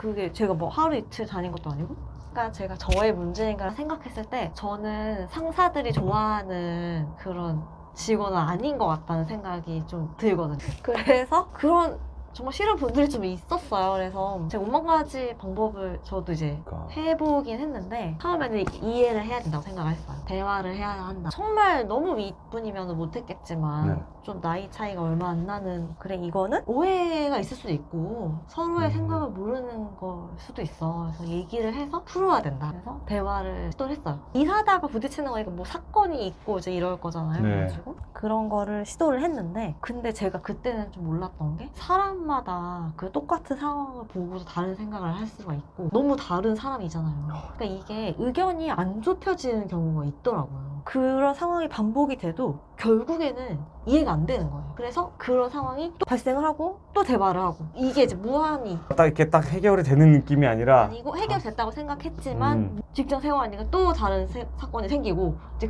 그게 제가 뭐 하루 이틀 다닌 것도 아니고, 그러니까 제가 저의 문제인가 생각했을 때 저는 상사들이 좋아하는 그런 직원은 아닌 것 같다는 생각이 좀 들거든요. 그래서 그런 정말 싫은 분들이 좀 있었어요. 그래서 제가 5만 가지 방법을 저도 이제 해보긴 했는데 처음에는 이해를 해야 된다고 생각을 했어요. 대화를 해야 한다. 정말 너무 윗분이면 못했겠지만 좀 나이 차이가 얼마 안 나는, 그래 이거는 오해가 있을 수도 있고 서로의 생각을 모르는 걸 수도 있어. 그래서 얘기를 해서 풀어야 된다. 그래서 대화를 시도를 했어요. 일하다가 부딪히는 거니까 뭐 사건이 있고 이제 이럴 거잖아요. 그래가지고 그런 거를 시도를 했는데, 근데 제가 그때는 좀 몰랐던 게 사람마다 그 똑같은 상황을 보고서 다른 생각을 할 수가 있고 너무 다른 사람이잖아요. 그러니까 이게 의견이 안 좁혀지는 경우가 있더라고요. 그런 상황이 반복이 돼도 결국에는 이해가 안 되는 거예요. 그래서 그런 상황이 또 발생을 하고 또 대화를 하고, 이게 이제 무한히 딱 이렇게 딱 해결이 되는 느낌이 아니라 아니고 해결됐다고 생각했지만 직장 생활하니까 또 다른 사건이 생기고 이제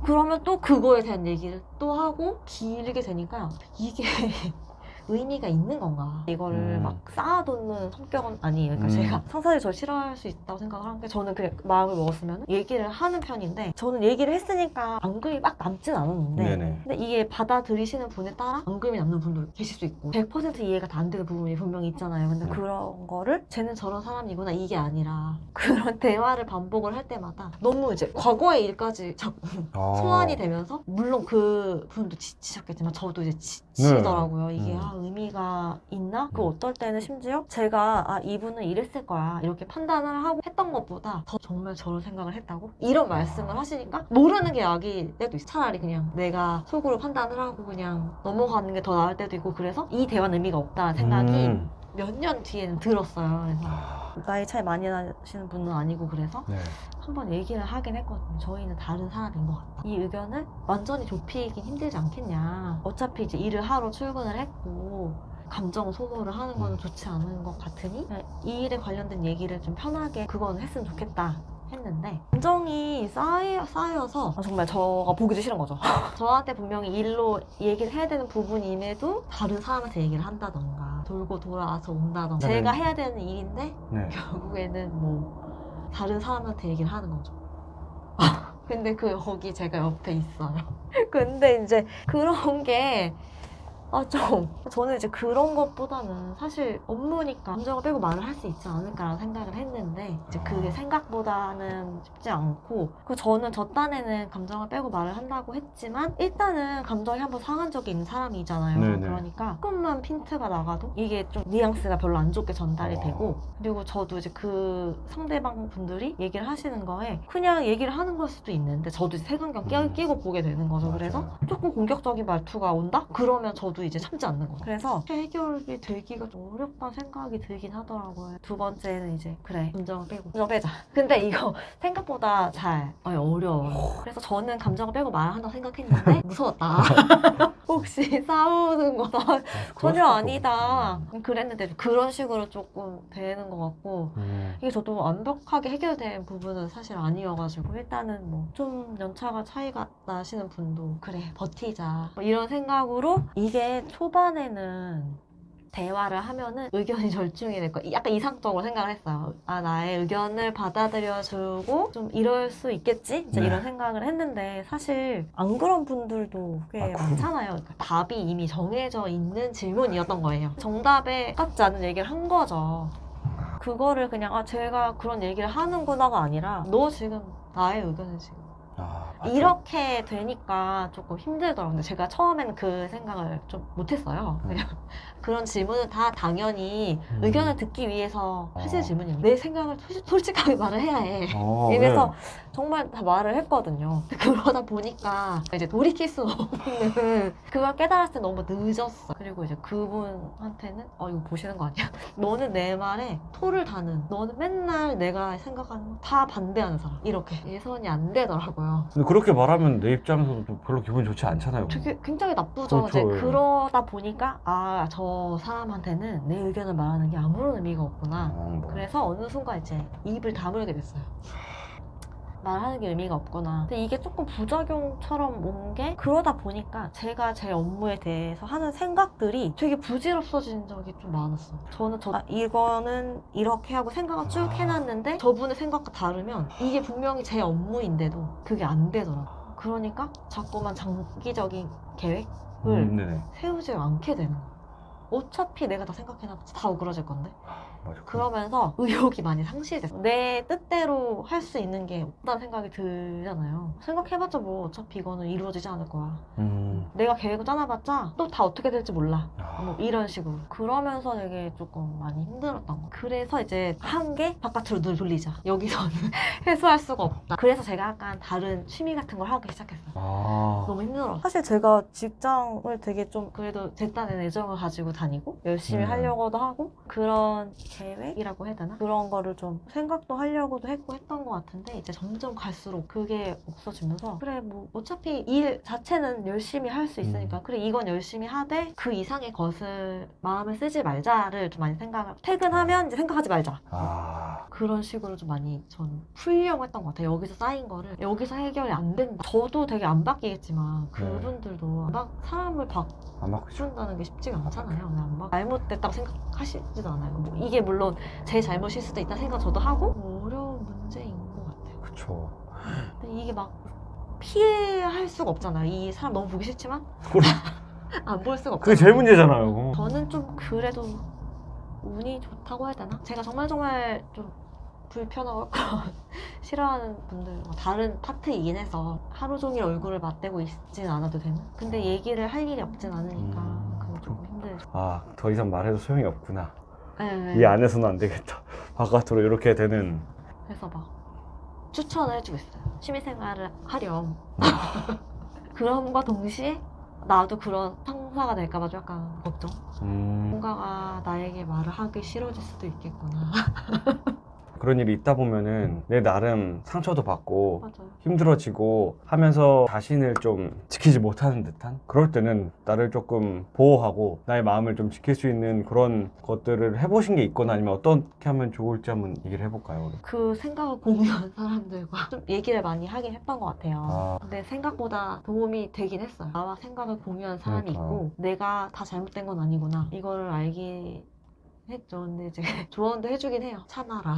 그러면 또 그거에 대한 얘기를 또 하고 길게 되니까 이게 의미가 있는 건가? 이거를 막 쌓아두는 성격은 아니에요. 그러니까 제가 상사들이 저 싫어할 수 있다고 생각을 하는 게, 저는 그냥 마음을 먹었으면 얘기를 하는 편인데, 저는 얘기를 했으니까 앙금이 막 남진 않았는데 근데 이게 받아들이시는 분에 따라 앙금이 남는 분도 계실 수 있고 100% 이해가 다 안 되는 부분이 분명히 있잖아요. 근데 그런 거를 쟤는 저런 사람이구나 이게 아니라 그런 대화를 반복을 할 때마다 너무 이제 과거의 일까지 자꾸 소환이 되면서, 물론 그 분도 지치셨겠지만 저도 이제 지치더라고요. 이게 의미가 있나? 그 어떨 때는 심지어 제가 이분은 이랬을 거야 이렇게 판단을 하고 했던 것보다 더 정말 저런 생각을 했다고? 이런 말씀을 하시니까 모르는 게 약일 때도 있어. 차라리 그냥 내가 속으로 판단을 하고 그냥 넘어가는 게 더 나을 때도 있고, 그래서 이 대화는 의미가 없다는 생각이 몇 년 뒤에는 들었어요. 그래서 나이 차이 많이 나시는 분은 아니고 그래서 한번 얘기를 하긴 했거든요. 저희는 다른 사람인 것 같다. 이 의견을 완전히 좁히긴 힘들지 않겠냐. 어차피 이제 일을 하러 출근을 했고 감정 소모를 하는 건 좋지 않은 것 같으니 이 일에 관련된 얘기를 좀 편하게 그건 했으면 좋겠다 했는데, 감정이 쌓여서 정말 저가 보기도 싫은 거죠. 저한테 분명히 일로 얘기를 해야 되는 부분임에도 다른 사람한테 얘기를 한다던가 돌고 돌아와서 온다던가 제가 해야 되는 일인데 결국에는 뭐 다른 사람한테 얘기를 하는 거죠. 근데 거기 제가 옆에 있어요. 근데 이제 그런 게 저는 이제 그런 것보다는 사실 업무니까 감정을 빼고 말을 할 수 있지 않을까라는 생각을 했는데, 이제 그게 생각보다는 쉽지 않고, 저는 저 딴에는 감정을 빼고 말을 한다고 했지만 일단은 감정이 한번 상한 적이 있는 사람이잖아요. 그러니까 조금만 핀트가 나가도 이게 좀 뉘앙스가 별로 안 좋게 전달이 되고, 그리고 저도 이제 그 상대방 분들이 얘기를 하시는 거에 그냥 얘기를 하는 걸 수도 있는데 저도 이제 색안경 끼고 보게 되는 거죠. 그래서 조금 공격적인 말투가 온다? 그러면 저도 이제 참지 않는 거죠. 그래서 해결이 되기가 좀 어렵다는 생각이 들긴 하더라고요. 두 번째는 이제 그래 감정을 빼고 감정 빼자. 근데 이거 생각보다 잘 어려워요. 그래서 저는 감정을 빼고 말을 한다고 생각했는데 무서웠다. 혹시 싸우는 거다 전혀 아니다 그랬는데 그런 식으로 조금 되는 것 같고, 이게 저도 완벽하게 해결된 부분은 사실 아니어가지고 일단은 뭐 좀 연차가 차이가 나시는 분도 그래 버티자 뭐 이런 생각으로, 이게 초반에는 대화를 하면은 의견이 절충이 될 거야. 약간 이상적으로 생각을 했어요. 나의 의견을 받아들여주고 좀 이럴 수 있겠지? 이제 이런 생각을 했는데 사실 안 그런 분들도 꽤 많잖아요. 그러니까 답이 이미 정해져 있는 질문이었던 거예요. 정답에 가깝지 않은 얘기를 한 거죠. 그거를 그냥 제가 그런 얘기를 하는구나가 아니라 너 지금 나의 의견을 지금 이렇게 되니까 조금 힘들더라고요. 근데 제가 처음에는 그 생각을 좀 못했어요. 그냥 그런 질문은 다 당연히 의견을 듣기 위해서 하실 질문이에요. 내 생각을 솔직하게 말을 해야 해. 이래서 정말 다 말을 했거든요. 그러다 보니까 이제 돌이킬 수 없는 그걸 깨달았을 때 너무 늦었어. 그리고 이제 그분한테는 이거 보시는 거 아니야? 너는 내 말에 토를 다는, 너는 맨날 내가 생각하는 거 다 반대하는 사람. 이렇게 예선이 안 되더라고요. 근데 그렇게 말하면 내 입장에서도 별로 기분이 좋지 않잖아요. 되게 굉장히 나쁘죠. 이제 그러다 보니까 저 사람한테는 내 의견을 말하는 게 아무런 의미가 없구나. 그래서 어느 순간 이제 입을 다물게 됐어요. 말하는 게 의미가 없구나. 근데 이게 조금 부작용처럼 온 게 그러다 보니까 제가 제 업무에 대해서 하는 생각들이 되게 부질없어진 적이 좀 많았어요. 저는 이거는 이렇게 하고 생각을 쭉 해놨는데 저분의 생각과 다르면 이게 분명히 제 업무인데도 그게 안 되더라고요. 그러니까 자꾸만 장기적인 계획을 네네. 세우지 않게 되는 거예요. 어차피 내가 다 생각해놨지 다 오그라질 건데. 맞아. 그러면서 의욕이 많이 상실됐어. 내 뜻대로 할 수 있는 게 없다는 생각이 들잖아요. 생각해봤자 뭐 어차피 이거는 이루어지지 않을 거야. 내가 계획을 짜놔봤자 또 다 어떻게 될지 몰라. 뭐 이런 식으로. 그러면서 되게 조금 많이 힘들었던 거. 그래서 이제 한 개 바깥으로 눈을 돌리자. 여기서는 해소할 수가 없다. 그래서 제가 약간 다른 취미 같은 걸 하기 시작했어요. 너무 힘들어. 사실 제가 직장을 되게 좀 그래도 제 딴에는 애정을 가지고 다니고 열심히 하려고도 하고 그런 계획이라고 해야 되나? 그런 거를 좀 생각도 하려고도 했고 했던 것 같은데 이제 점점 갈수록 그게 없어지면서 그래 뭐 어차피 일 자체는 열심히 할 수 있으니까 그래 이건 열심히 하되 그 이상의 것을 마음에 쓰지 말자를 좀 많이 생각을 퇴근하면 이제 생각하지 말자 그런 식으로 좀 많이 전 풀려고 했던 것 같아요. 여기서 쌓인 거를 여기서 해결이 안 된다. 저도 되게 안 바뀌겠지만 그분들도 막 사람을 바꾼다는 게 쉽지가 않잖아요. 그냥 막 잘못됐다고 생각하시지도 않아요. 뭐 이게 물론 제 잘못일 수도 있다는 생각 저도 하고 어려운 문제인 것 같아요. 그쵸. 근데 이게 막 피할 수가 없잖아요. 이 사람 너무 보기 싫지만 안 볼 수가 없잖아요. 그게 제일 문제잖아요. 저는 좀 그래도 운이 좋다고 해야 되나? 제가 정말 좀 불편하고 싫어하는 분들 다른 파트이긴 해서 하루 종일 얼굴을 맞대고 있진 않아도 되는? 근데 얘기를 할 일이 없진 않으니까 그거 조금 힘들죠. 더 이상 말해도 소용이 없구나. 네. 이 안에서는 안 되겠다. 바깥으로 이렇게 되는. 그래서 막 추천을 해주고 있어요. 취미생활을 하렴. 그럼과 동시에 나도 그런 상사가 될까봐 좀 약간 걱정. 뭔가가 나에게 말을 하기 싫어질 수도 있겠구나. 그런 일이 있다 보면은 내 나름 상처도 받고 맞아요. 힘들어지고 하면서 자신을 좀 지키지 못하는 듯한 그럴 때는 나를 조금 보호하고 나의 마음을 좀 지킬 수 있는 그런 것들을 해보신 게 있거나 아니면 어떻게 하면 좋을지 한번 얘기를 해볼까요? 그 생각을 공유한 사람들과 좀 얘기를 많이 하긴 했던 것 같아요. 근데 생각보다 도움이 되긴 했어요. 나와 생각을 공유한 사람이 있고 내가 다 잘못된 건 아니구나 이거를 알기 했죠. 근데 이제 조언도 해주긴 해요. 참아라.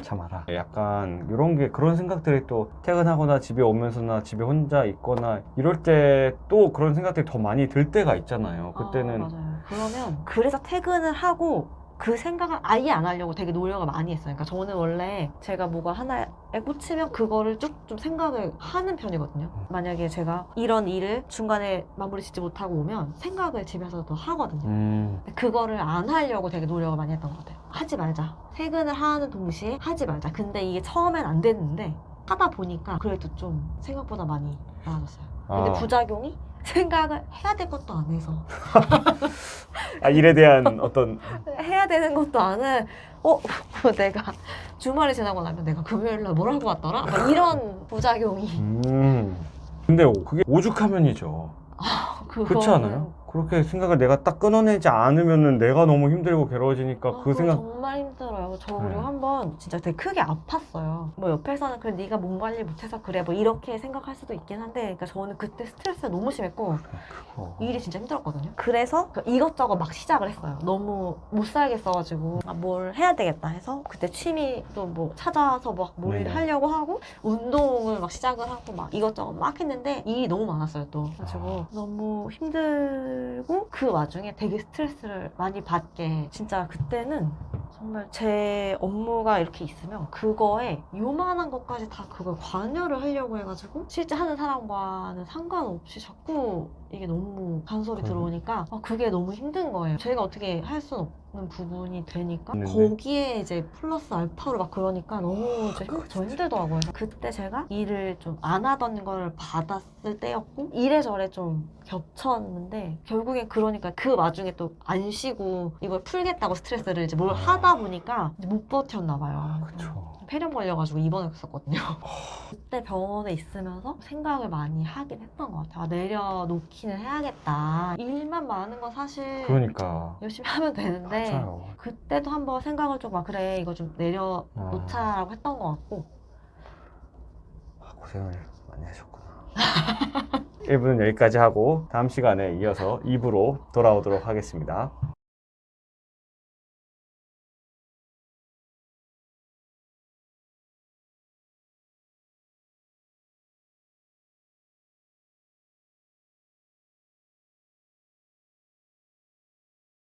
참아라. 약간 이런 게 그런 생각들이 또 퇴근하거나 집에 오면서나 집에 혼자 있거나 이럴 때 또 그런 생각들이 더 많이 들 때가 있잖아요. 그때는 맞아요. 그러면 그래서 퇴근을 하고 그 생각을 아예 안 하려고 되게 노력을 많이 했어요. 그러니까 저는 원래 제가 뭐가 하나에 꽂히면 그거를 쭉 좀 생각을 하는 편이거든요. 만약에 제가 이런 일을 중간에 마무리 짓지 못하고 오면 생각을 집에서도 하거든요. 그거를 안 하려고 되게 노력을 많이 했던 것 같아요. 하지 말자. 퇴근을 하는 동시에 하지 말자. 근데 이게 처음엔 안 됐는데 하다 보니까 그래도 좀 생각보다 많이 나아졌어요. 근데 부작용이 생각을 해야 될 것도 안 해서 일에 대한 어떤 해야 되는 것도 안 해. 내가 주말이 지나고 나면 내가 금요일날 뭘 하고 왔더라? 막 이런 부작용이. 근데 그게 오죽하면이죠. 그렇지 않아요? 그렇게 생각을 내가 딱 끊어내지 않으면은 내가 너무 힘들고 괴로워지니까 그 생각 정말 힘들어요. 저 그리고 한번 진짜 되게 크게 아팠어요. 뭐 옆에서는 그래 네가 몸 관리 못해서 그래 뭐 이렇게 생각할 수도 있긴 한데 그러니까 저는 그때 스트레스가 너무 심했고 일이 진짜 힘들었거든요. 그래서 이것저것 막 시작을 했어요. 너무 못 살겠어가지고 뭘 해야 되겠다 해서 그때 취미도 뭐 찾아서 막 뭘 하려고 하고 운동을 막 시작을 하고 막 이것저것 막 했는데 일이 너무 많았어요 또. 그래가지고 너무 힘들고 그 와중에 되게 스트레스를 많이 받게 진짜 그때는 정말 제 업무가 이렇게 있으면 그거에 요만한 것까지 다 그걸 관여를 하려고 해가지고 실제 하는 사람과는 상관없이 자꾸 이게 너무 간섭이 들어오니까 그게 너무 힘든 거예요. 저희가 어떻게 할 수는 없는 부분이 되니까 거기에 이제 플러스 알파로 막 그러니까 너무 저 힘들더라고요. 그때 제가 일을 좀 안 하던 걸 받았을 때였고 이래저래 좀 겹쳤는데 결국엔 그러니까 그 와중에 또 안 쉬고 이걸 풀겠다고 스트레스를 이제 뭘 하다 보니까 이제 못 버텼나 봐요. 그쵸. 폐렴 걸려가지고 입원했었거든요. 그때 병원에 있으면서 생각을 많이 하긴 했던 것 같아요. 내려놓기는 해야겠다. 일만 많은 건 사실 그러니까 열심히 하면 되는데 맞아요. 그때도 한번 생각을 좀 그래 이거 좀 내려놓자라고 했던 것 같고 고생을 많이 하셨구나. 1부는 여기까지 하고 다음 시간에 이어서 2부로 돌아오도록 하겠습니다.